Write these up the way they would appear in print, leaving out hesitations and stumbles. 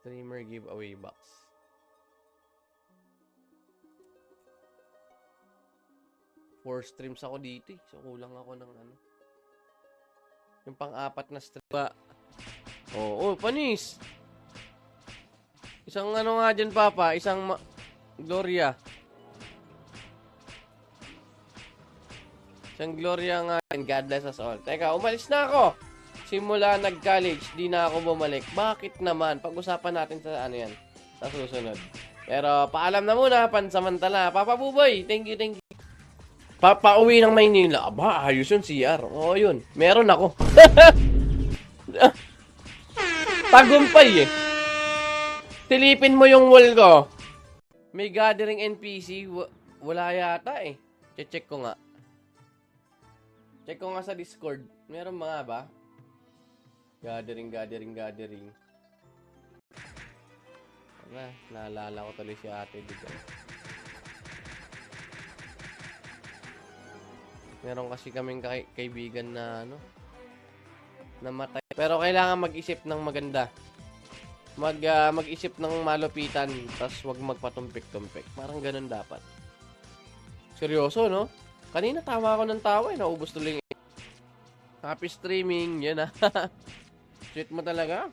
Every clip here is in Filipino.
Streamer giveaway box. Four streams ako dito eh. So, kulang ako ng ano. Yung pang-apat na stream. Oo, panis. Isang ano nga dyan, Papa. Isang Gloria. Isang Gloria nga. And God bless us all. Teka, umalis na ako. Simula nag-college, di na ako bumalik. Bakit naman? Pag-usapan natin sa ano yan. Sa susunod. Pero paalam na muna. Pansamantala. Papa Buboy, thank you, thank you. Pauwi ng Maynila. Aba, ayos yun, CR. Oo, yun. Meron ako. Tagumpay eh. Silipin mo yung wall ko. May gathering NPC. Wala yata eh. Check ko nga. Check ko nga sa Discord. Meron mga ba? Gathering. Wala, naalala ko tuloy si ate dito. Meron kasi kaming kaibigan na ano, namatay. Pero kailangan mag-isip ng maganda. Mag-isip ng malupitan, tas wag magpatumpik-tumpik. Parang ganun dapat. Seryoso, no? Kanina tawa ako ng tawa, naubos tuloy. Happy streaming, yan na. Sweet mo talaga.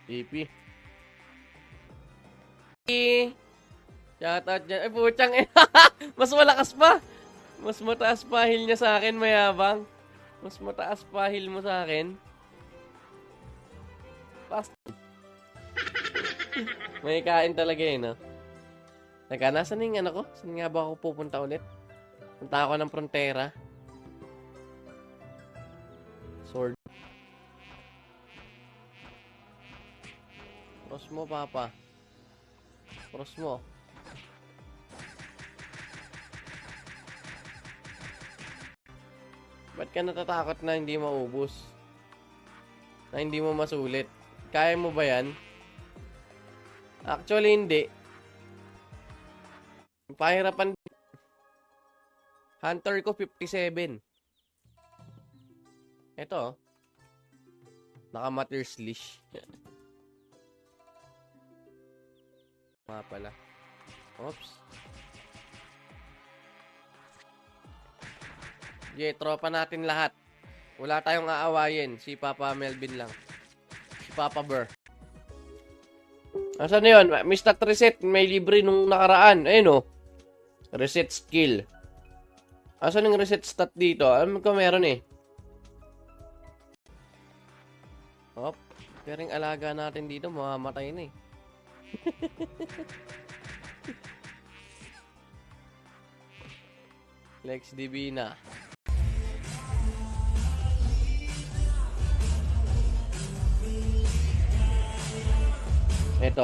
EP. Shoutout dyan. Ay, puchang eh. Mas malakas pa. Mas mataas pa heal niya sa akin, mayabang. Mas mataas pa heal mo sa akin. Fast. May kain talaga eh, no? Teka, nasan yung ano ko? Saan nga ba ako pupunta ulit? Punta ako ng Frontera. Sword. Cross mo, Papa. Cross mo. Ba't ka natatakot na hindi maubos? Na hindi mo masulit? Kaya mo ba yan? Actually, hindi. Pahirapan. Hunter ko 57. Ito. Naka-Matters Leash. Mga pala. Oops. Yeah, tropa natin lahat. Wala tayong aawayin. Si Papa Melvin lang. Si Papa Burr. Asan na yun? May stat reset. May libre nung nakaraan. Ayun o. Reset skill. Asan yung reset stat dito? Alam ko meron eh. Hop. Pero yung alaga natin dito, mamamatay na eh. Lex Divina. Ito.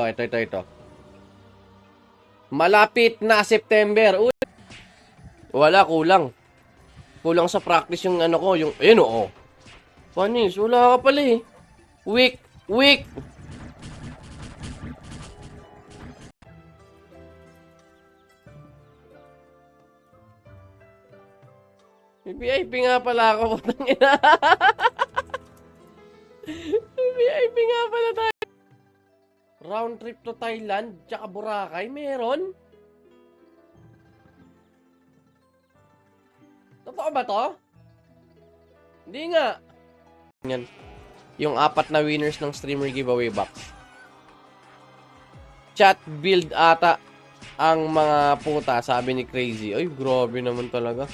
Malapit na September. Uy. Wala, kulang. Kulang sa practice yung ano ko, yung, ayun o. Panis, wala ka pala eh. Weak. VIP nga pala ako, putang ina. VIP nga pala tayo. Round trip to Thailand, tsaka Boracay, meron? Totoo ba to? Hindi nga. Yan. Yung 4 na winners ng streamer giveaway box. Chat build ata ang mga puta, sabi ni Crazy. Ay, grabe naman talaga.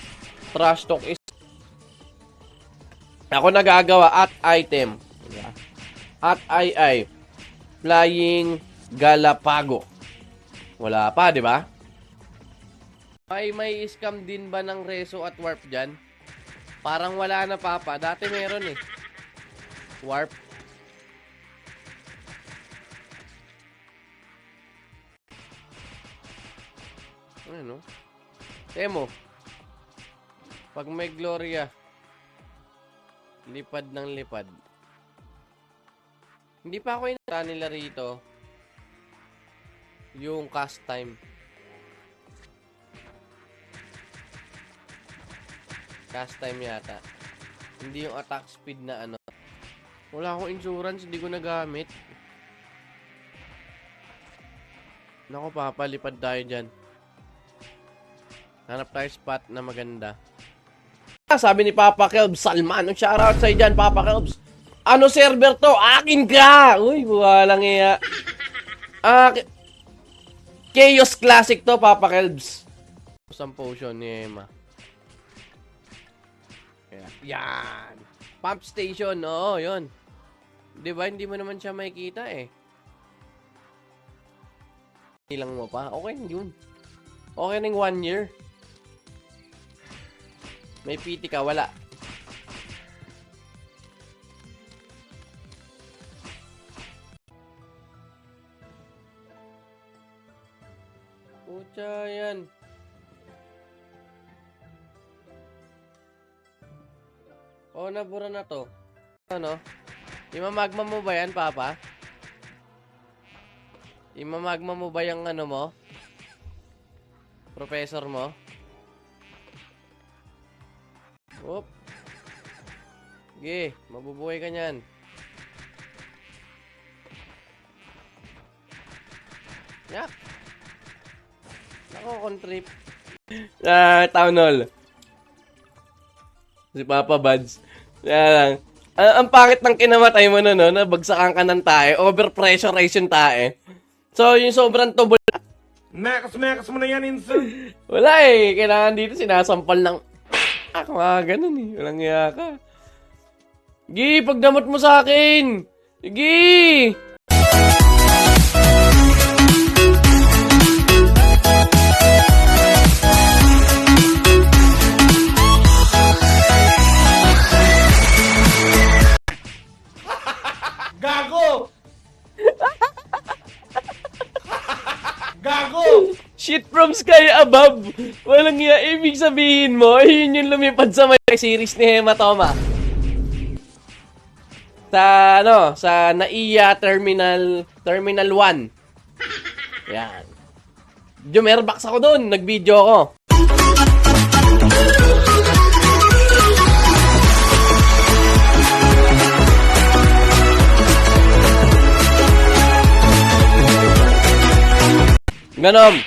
Trash talk is... Ako nagagawa at item. At II. Flying Galapago. Wala pa, di ba? May scam din ba ng Reso at Warp dyan? Parang wala na, Papa. Dati meron eh. Warp. Ano? Temo. Pag may Gloria, lipad ng lipad. Hindi pa ako inata nila rito yung cast time. Cast time yata. Hindi yung attack speed na ano. Wala akong insurance, hindi ko nagamit. Naku, papalipad tayo dyan. Hanap tayo spot na maganda. Sabi ni Papa Kelbs, Salman, shoutout sa'yo dyan, Papa Kelbs. Ano server to? Akin ka! Uy, walang iya. Chaos Classic to, Papa Kelbs. Isang potion ni Emma. Yan. Pump station, oo, yun. Diba, hindi mo naman siya makikita eh. Ilang mo pa? Okay yun. Okay ng 1 year. May PT ka, wala. Pucha yan. Oh, nabura na to. Ano? Imamagma mo ba yan, Papa? Imamagma mo ba yung ano mo? Professor mo? Oop. Sige, mabubuhay ka niyan. Yak. Ako, contrip. Town hall. Si Papa Buds. Yan lang. Ang pangit ng kinamatay mo na, no? Nabagsakan ka ng tae. Overpressurization tae. So, yung sobrang tubol. Mekas mo na yan, Insan. Wala eh. Kailangan dito sinasampal ng... Ako nga, ganun eh. Walang iya ka. Gi, pagdamot mo sa akin! Gi! Gago! Gago! Shit from sky above! Walang iya. Ibig sabihin mo, yun yung lumipad sa may series ni Hematoma. Sa, ano, sa NAIA Terminal 1. Yan. Jumerbox ako doon. Nag-video ako. Ganon.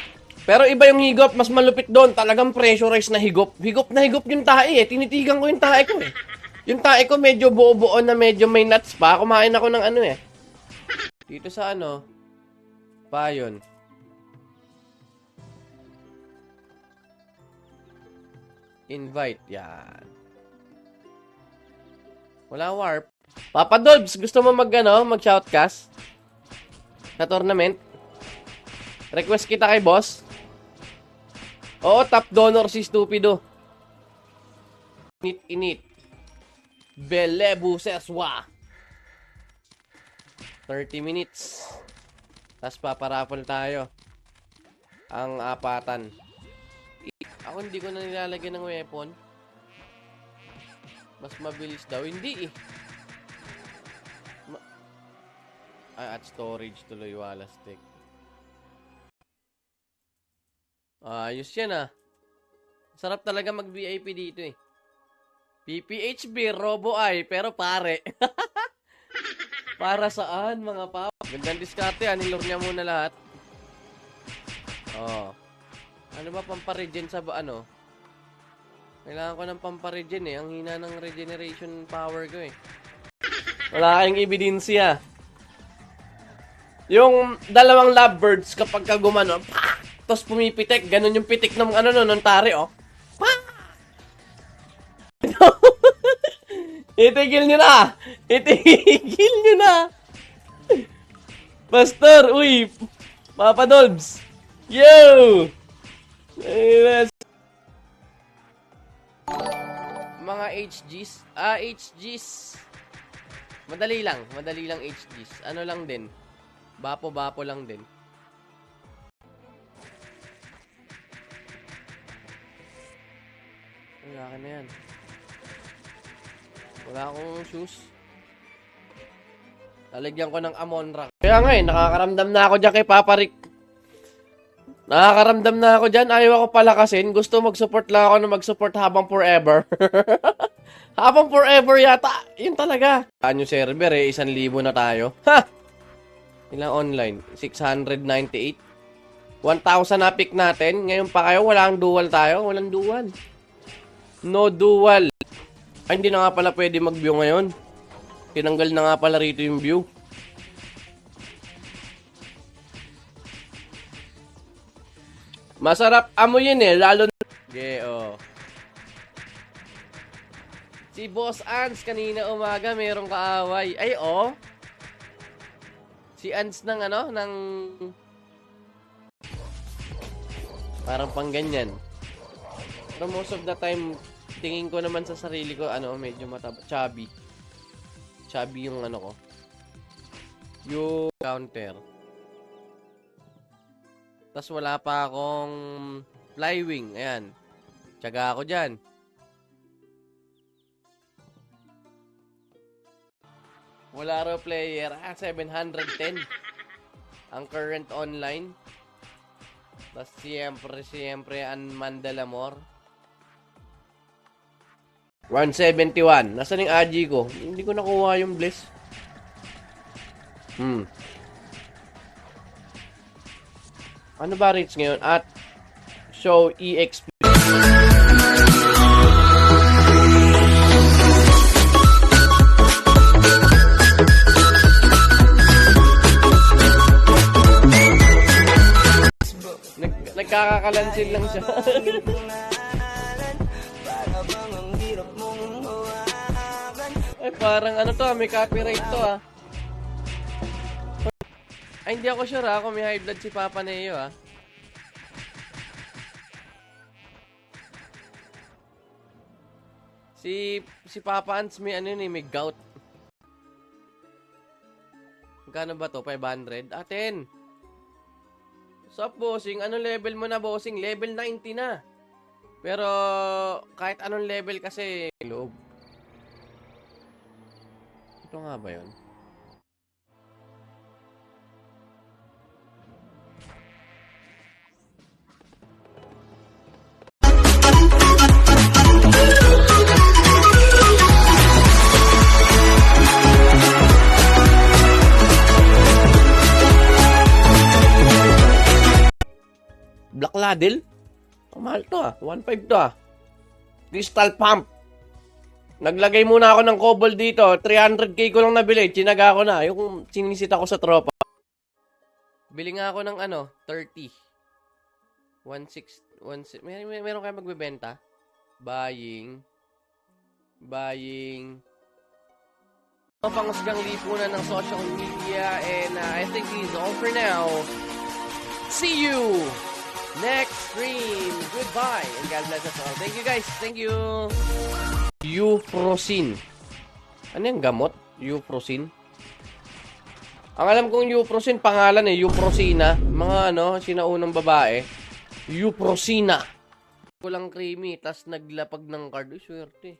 Pero iba yung higop, mas malupit doon. Talagang pressurized na higop. Higop na higop yung tae eh. Tinitigan ko yung tae ko eh. Yung tae ko medyo buo-buo na medyo may nuts pa. Kumain ako ng ano eh. Dito sa ano, payon. Invite, yan. Wala warp. Papa Dolbs, gusto mo mag-shoutcast? Sa tournament? Request kita kay boss. Oo, top donor si Stupido. Init. Belebu seswa. 30 minutes. Tapos paparapol tayo. Ang apatan. Ako hindi ko na nilalagyan ng weapon. Mas mabilis daw. Hindi eh. At storage tuloy wala stick. Ayos yan ah. Sarap talaga mag-VIP dito eh. PPHB, Robo-Eye, pero pare. Para saan mga pap? Gandang diskarte ah, nilure niya muna lahat. Oh. Ano ba pamparegen sa ano? Kailangan ko ng pamparegen eh. Ang hina ng regeneration power ko eh. Wala kayong ebidensya. Yung dalawang lovebirds kapag ka gumano, tapos pumipitik, ganun yung pitik ng ano no, ng tari, oh. Itigil nyo na! Itigil nyo na! Pastor, uy! Papa Dolbs! Yo! Mga HGs? HGs. Madali lang HGs. Ano lang din. Bapo-bapo lang din. Wala ka na yan. Wala akong shoes. Lalagyan ko ng Amon-Ra. Kaya nga eh, nakakaramdam na ako dyan kay Papa Rick. Nakakaramdam na ako dyan. Ayaw ako palakasin. Gusto mag-support lang ako na mag-support habang forever. Habang forever yata. Yun talaga. Anyo server eh, 1,000 na tayo. Ha! Ilang online? 698. 1,000 na pick natin. Ngayon pa kayo, walang dual tayo. Walang dual. No dual. Ay, hindi na nga pala pwede mag-view ngayon. Tinanggal na nga pala rito yung view. Masarap amoyin eh, lalo na... Okay, oh. Si Boss Ans kanina umaga merong kaaway. Ay, oh. Si Ans ng ano, ng... Parang pang ganyan. Pero most of the time, tingin ko naman sa sarili ko, ano, medyo chubby. Chubby yung ano ko. Yung counter. Tapos wala pa akong flywing. Ayan. Tiyaga ako dyan. Wala raw player. 710. Ang current online. Tapos siyempre, ang Mandalamor. 171. Nasaan yung AG ko? Hindi ko nakuha yung bliss. Ano ba rates ngayon? At show EXP. Nagkakakalansin lang siya. Ay, parang ano to, may copyright to ah. Ay, hindi ako sure kung may high blood si Papa Neo ah. Si Papa Ants may ano yun, may gout. Magkano ba to? 500? 10. Sup, bossing? Anong level mo na, bossing? Level 90 na. Pero, kahit anong level kasi, loob. Ito nga ba yun? Black Ladle? Mahal to ah. 1.5 to ah. Crystal Pump. Naglagay muna ako ng cobble dito. 300k ko lang nabili. Chinaga ko na. Yung sinisita ko sa tropa. Bili nga ako ng ano, 30. 16. Meron kayo magbebenta? Buying. Panghusgang lipunan ng social media. And I think it's all for now. See you next stream. Goodbye. And God bless us all. Thank you guys. Thank you. Euprocin. Ano yung gamot? Euprocin? Ang alam kong Euprocin, pangalan eh. Euprocina. Mga ano, sinaunang babae. Euprocina. Kulang creamy. Tas naglapag ng card. Uy, swerte.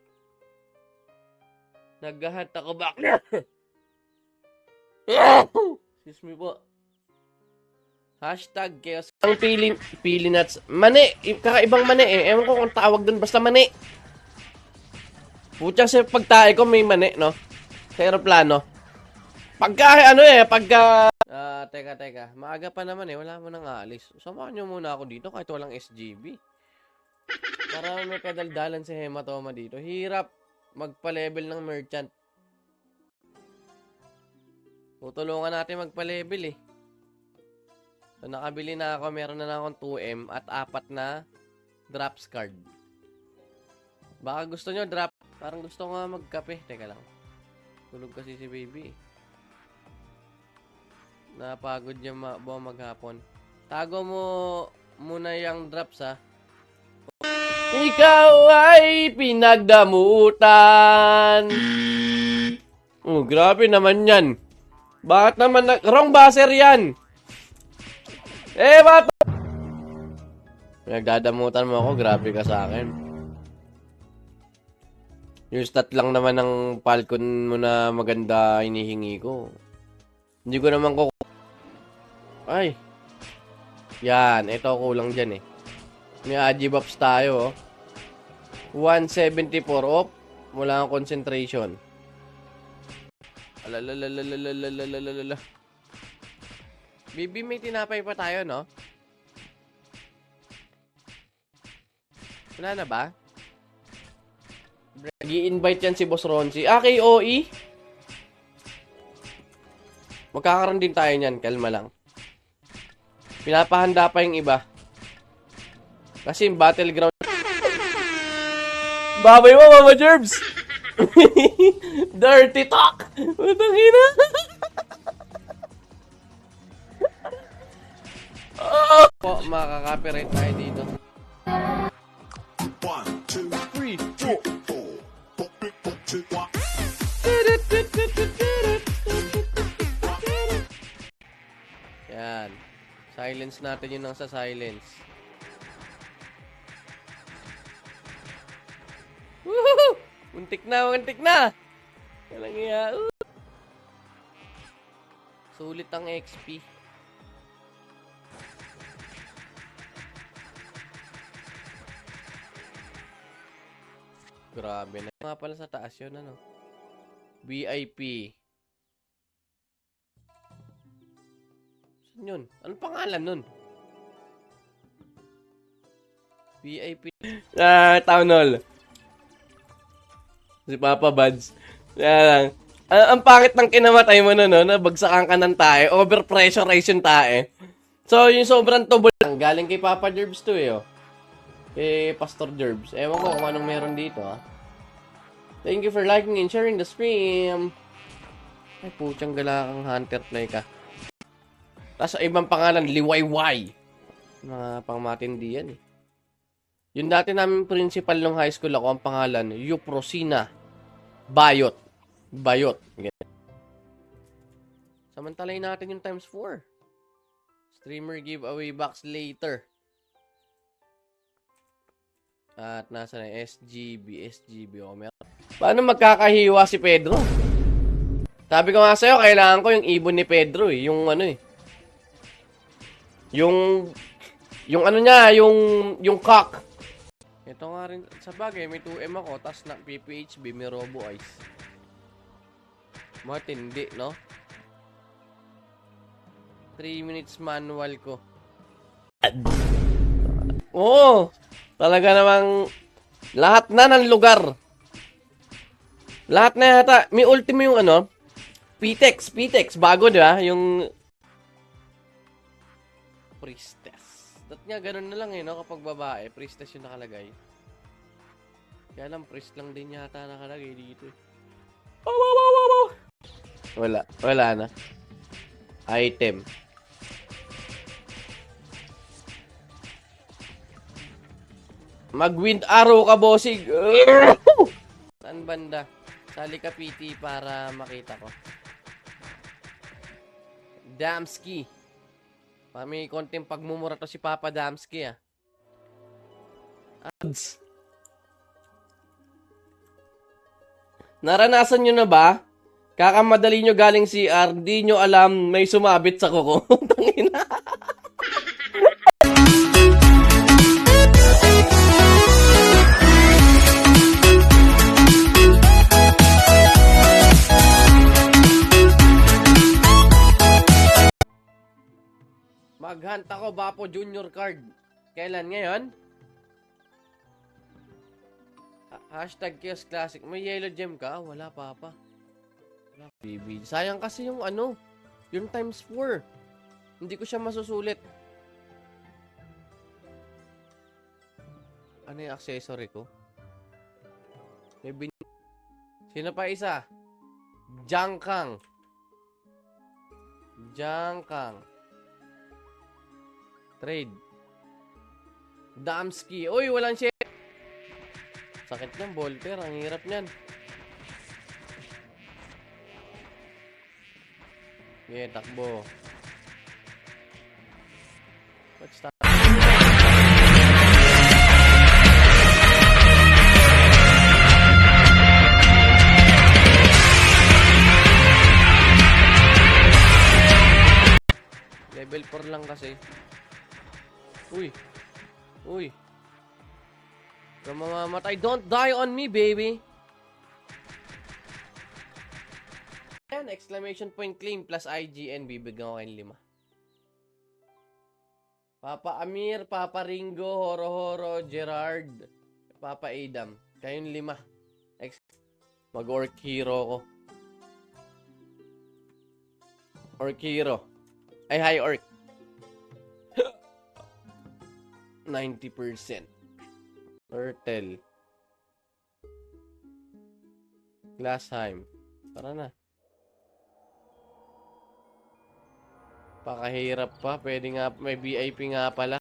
Naghahat ako back. Excuse me po. Hashtag chaos. Ang pili nuts. Mani. Kakaibang mani eh. Ewan ko kung tawag dun. Basta mani. Pucha sa pagtae ko may mani, no? Sa aeroplano. Pagka, ano eh, pagka... Teka. Maaga pa naman eh. Wala mo nang aalis. Samahan nyo muna ako dito kahit walang SGB. Para may kadaldalan si Hematoma dito. Hirap magpa-level ng merchant. Tutulungan natin magpa-level eh. So, nakabili na ako. Meron na akong 2M at 4 na drops card. Baka gusto nyo drop. Parang gusto ko nga magkape. Teka lang. Tulog kasi si baby. Napagod niya maghapon. Tago mo muna yung drops ha. Ikaw ay pinagdamutan. Oh, grabe naman yan. Bakit naman wrong buzzer yan? Bata! Nagdadamutan mo ako, grabe ka sa akin. Yung stat lang naman ng Falcon mo na maganda hinihingi ko. Hindi ko naman Ay! Yan, ito kulang dyan eh. May Agibops tayo oh. 174 off. Wala akong concentration. Alalalalalalalalalalala. Bibi, may tinapay pa tayo, no? Wala na ba? Nag-i-invite yan si Boss Ronzi. KOE? Magkakaroon din tayo niyan. Kalma lang. Pinapahanda pa yung iba. Kasi yung battleground. Babay mo, Mama Jerbs! Dirty talk! Utang ina! Oh! Po, makaka-copyright tayo dito. 1, 2, 3, 4. Yan. Silence natin yung nasa silence. Woohoo! Muntik na, muntik na! Walang iya. Sulit ang XP. Grabe na. Nga pala sa taas yun, ano? VIP. Saan yun? Anong pangalan nun? VIP. Town Hall. Si Papa Buds. Yan lang. Ang pangit ng kinamatay mo na, no? Nabagsakan ka ng tae. Overpressurize yung tae. So, yung sobrang tubol. Galing kay Papa Jerbs to, oh. Kay Pastor Jerbs. Ewan ko kung anong meron dito, ah. Thank you for liking and sharing the stream. Ay, putyang galakang hunter play ka. Tapos ibang pangalan, Liwayway. Mga pangmatindi yan, eh. Yung dati namin principal nung high school ako, ang pangalan, Euprosina Bayot. Bayot. Ganyan. Samantalay natin yung times 4. Streamer giveaway box later. At nasa na SGB. O, meron. Paano magkakahiwa si Pedro? Sabi ko nga sa'yo, kailangan ko yung ibon ni Pedro, eh. Yung ano, eh. Yung ano niya, yung cock. Ito nga rin, sa bagay, may 2M ako, tas na PPHB, may Robo Eyes. Matindi, no? 3 minutes manual ko. Oo! Talaga namang lahat na ng lugar. Lahat na yata. May ultimo yung ano, PTEX, bago, di ba? Yung Priestess. Dapat nga ganun na lang, eh, no? Kapag babae, Priestess yung nakalagay. Kaya lang, Priest lang din yata nakalagay dito, eh. Wala na. Item. Mag-wind arrow ka, bossing. Saan banda? Sali ka, PT, para makita ko. Damski. May konting pagmumura to si Papa Damski, ah. Ads. Naranasan nyo na ba? Kakamadali nyo galing CR, di nyo alam may sumabit sa kuko. Tangina. Maghunt ako, Bapo Junior card. Kailan ngayon? Hashtag Chaos Classic. May yellow gem ka? Wala, Papa. Wala, baby. Sayang kasi yung ano, yung times 4. Hindi ko siya masusulit. Ano yung accessory ko? May Sino pa isa? Jangkang. Trade. Damski. Uy, walang shit. Sakit ng Volter. Ang hirap niyan. Okay, takbo. What's that? Level 4 lang kasi. Uy. Kung mamamatay, don't die on me, baby. Ayan, exclamation point claim plus IGN. Bibigyan ko kayong 5. Papa Amir, Papa Ringo, Horo Horo, Gerard, Papa Adam. Kayong 5. Mag-orc hero ko. Orc hero. Ay, hi orc. 90%. Turtle. Glassheim. Tara na. Pakahirap pa. Pwede nga, may VIP nga pala.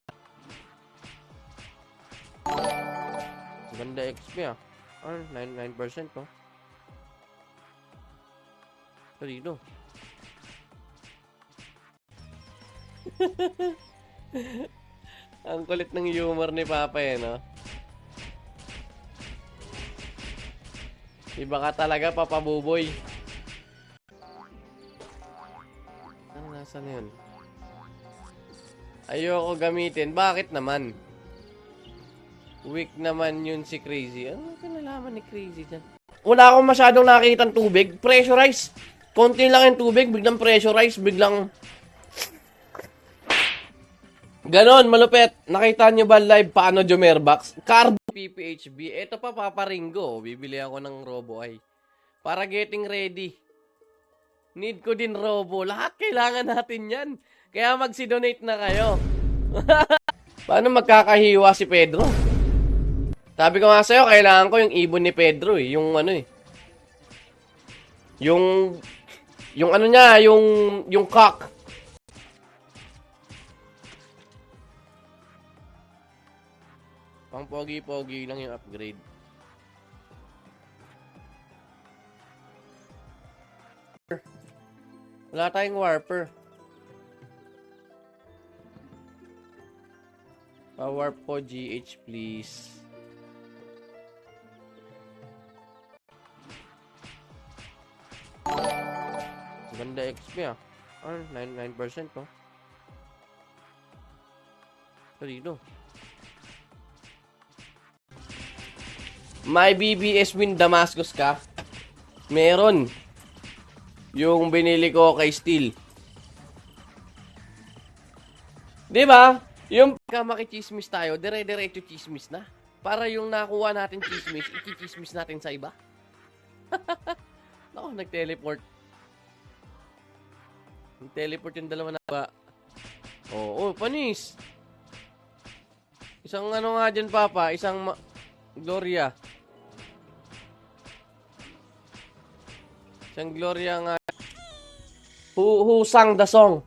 Ganda XP ah. 9% to. Ito dito. Ang kulit ng humor ni Papa eh, no? Iba ka talaga, Papa Buboy. Ano nasa na yun? Ayoko gamitin. Bakit naman? Weak naman yun si Crazy. Ano kinalaman ni Crazy dyan? Wala akong masyadong nakikitang tubig. Pressurize. Konti lang yung tubig. Biglang pressurize. Biglang... Ganon, malupet. Nakita nyo ba live paano Jomerbox? Carbo PPHB. Ito pa, Papa Ringo. Bibili ako ng Robo ay. Para getting ready. Need ko din Robo. Lahat kailangan natin yan. Kaya magsi-donate na kayo. Paano magkakahiwa si Pedro? Sabi ko nga sa'yo, kailangan ko yung ibon ni Pedro eh. Yung ano eh. Yung ano niya, yung cock. Pang pogi-pogi lang yung upgrade. Wala tayong warper. Pa-warp po GH please. Ganda XP ah. 9% to. Ito dito. May BBS win Damascus ka? Meron. Yung binili ko kay Steel. Di ba? Yung pagka makichismis tayo, dire-diretso chismis na. Para yung nakuha natin chismis, ikichismis natin sa iba. Naku, nag-teleport. Nag-teleport yung dalawa na ba? Oo, panis. Isang ano nga dyan, Papa, isang Gloria. Isang Gloria nga. Who sang the song?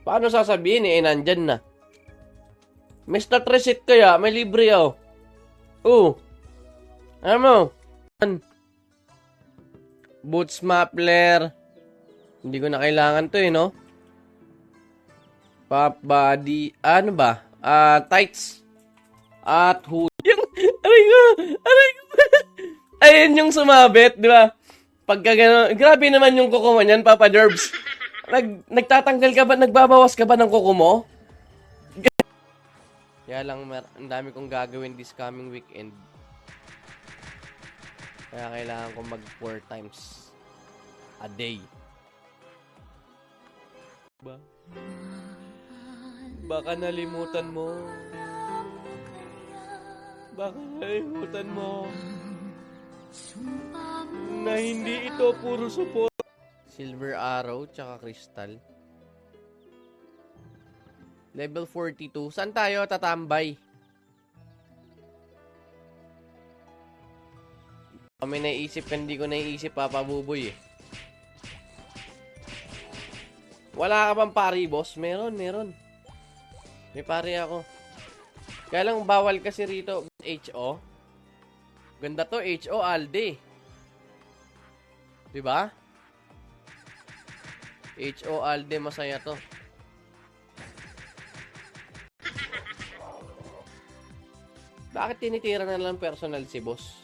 Paano sasabihin eh, nandyan na. Mr. Reset kaya, may libre oh. Ano mo? Boots Mapler. Hindi ko na kailangan to eh, no? Pop body. Ano ba? Tights. At hood. Yung, aray ko. Ayun yung sumabit, di ba? Pagka gano'n, grabe naman yung kuko mo niyan, Papa Derbs. Nagtatanggal ka ba, nagbabawas ka ba ng kuko mo? Kaya lang, ang dami kong gagawin this coming weekend. Kaya kailangan ko mag 4 times a day. Baka nalimutan mo. Baka nalimutan mo na hindi ito puro support. Silver Arrow tsaka Crystal. Level 42. Saan tayo tatambay? May naiisip, hindi ko naiisip, Papa Buboy eh. Wala ka bang pari, boss? Meron. May pari ako. Kaya lang bawal kasi rito. HO. Ganda to, HO Alde. Diba? HO Alde, masaya to. Bakit tinitira na lang personal si boss?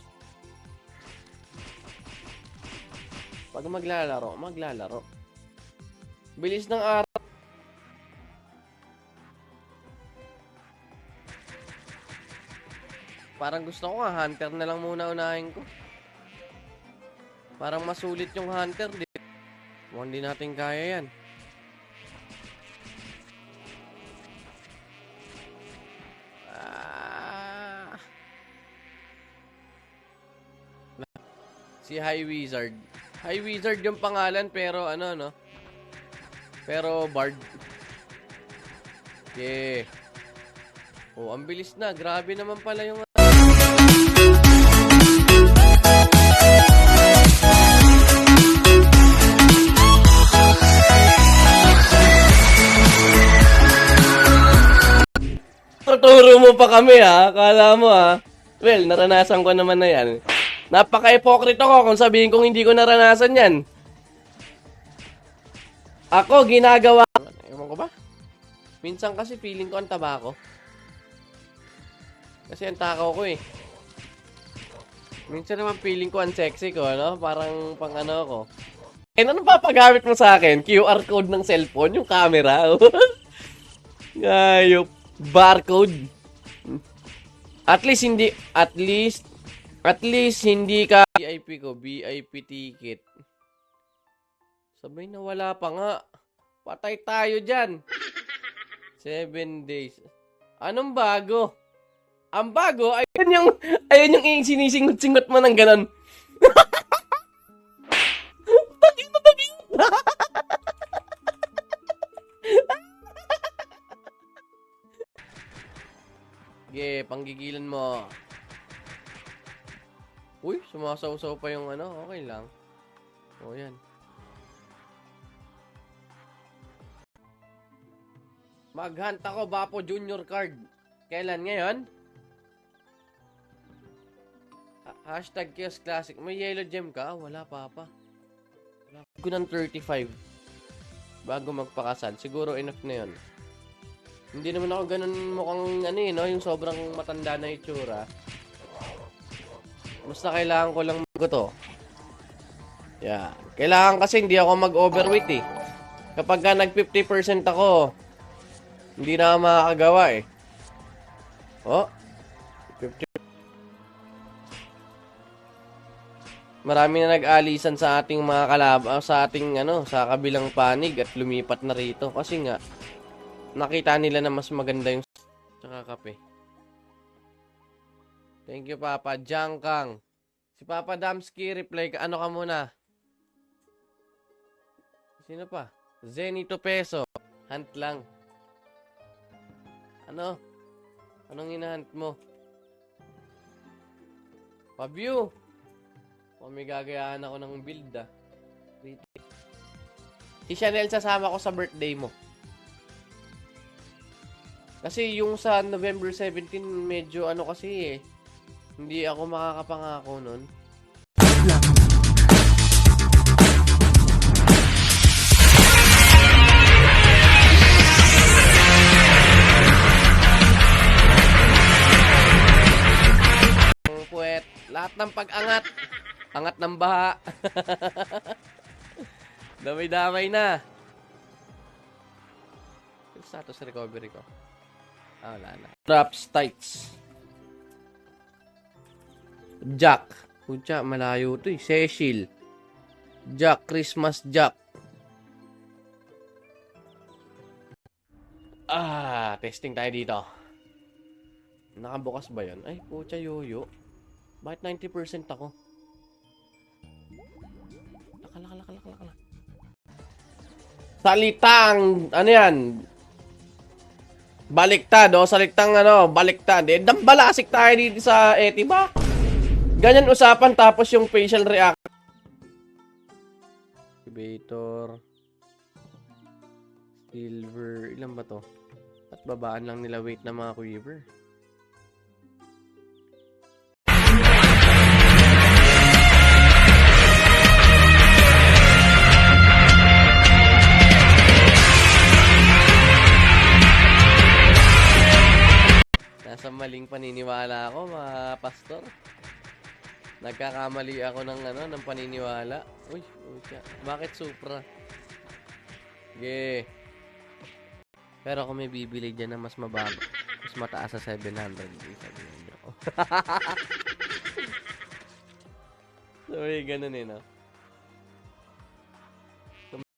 Pag maglalaro. Bilis ng araw. Parang gusto ko nga, hunter na lang muna unahin ko. Parang masulit yung hunter. Mukhang di natin kaya yan. Si High Wizard. High Wizard yung pangalan pero ano no? Pero Bard. Yeah. Oh, ang bilis na. Grabe naman pala yung tuturo mo pa kami ha. Akala mo ha. Well, naranasan ko naman na yan. Napaka-hypocrite ako kung sabihin kong hindi ko naranasan yan. Ako, ginagawa... Ewan ko ba? Minsan kasi feeling ko ang tabako. Kasi ang takaw ko eh. Minsan naman feeling ko ang sexy ko, no? Parang pang ano ko. Eh, ano papagamit mo sa akin? QR code ng cellphone? Yung camera? Ngayop. Barcode. At least hindi ka VIP ko, VIP ticket. Sabay na wala pa nga. Patay tayo dyan. 7 days. Anong bago? Ang bago, ayun yung sinisingot-singot mo ng ganon. Tagin. Sige, panggigilan mo. Uy, sumasaw-saw pa yung ano. Okay lang. O, yan. Maghunt ako, Bapo Junior card. Kailan ngayon? Hashtag Chaos Classic. May yellow gem ka? Wala pa. Wala ko ng 35. Bago magpakasal. Siguro enough na yun. Hindi naman ako ganun mukhang ano eh, no? Yung sobrang matanda na itsura. Basta kailangan ko lang to. Yeah. Kailangan kasi hindi ako mag-overweight eh. Kapag ka nag 50% ako, hindi na ako makakagawa eh. Oh. 50. Marami na nag-alisan sa ating mga sa ating sa kabilang panig at lumipat na rito kasi nga nakita nila na mas maganda yung tsaka kape. Thank you, Papa. Jangkang. Si Papa Damski, reply ka. Ano ka muna? Sino pa? Zenito Peso. Hunt lang. Ano? Anong hinahunt mo? Pa-view. O may gagayahan ako ng build ah. Si Chanel sasama ko sa birthday mo. Kasi yung sa November 17, medyo ano kasi eh. Hindi ako makakapangako nun. Ang puwet. Lahat ng pag-angat. Angat ng baha. Damay-damay na. Yung status recovery ko. Wala na. Traps tights. Jack. Pucha, malayo to eh. Cecil. Jack. Christmas Jack. Testing tayo dito. Nakabukas ba yan? Ay, pucha, yoyo. Bakit 90% ako? Laka. Salitang, ano yan? Baliktad, salitang baliktad. Dambalasik tayo dito sa Etiba. Ganyan usapan tapos yung facial reaction. Incubator. Silver. Ilan ba to? At babaan lang nila weight ng mga quiver. Nasa maling paniniwala ako, mga pastor. Nagkakamali ako ng paniniwala. Uy, bakit Supra? Yeah. Pero kung may bibili dyan na mas mababa, mas mataas sa 700, sabihin niyo ako. So, ganun eh, no?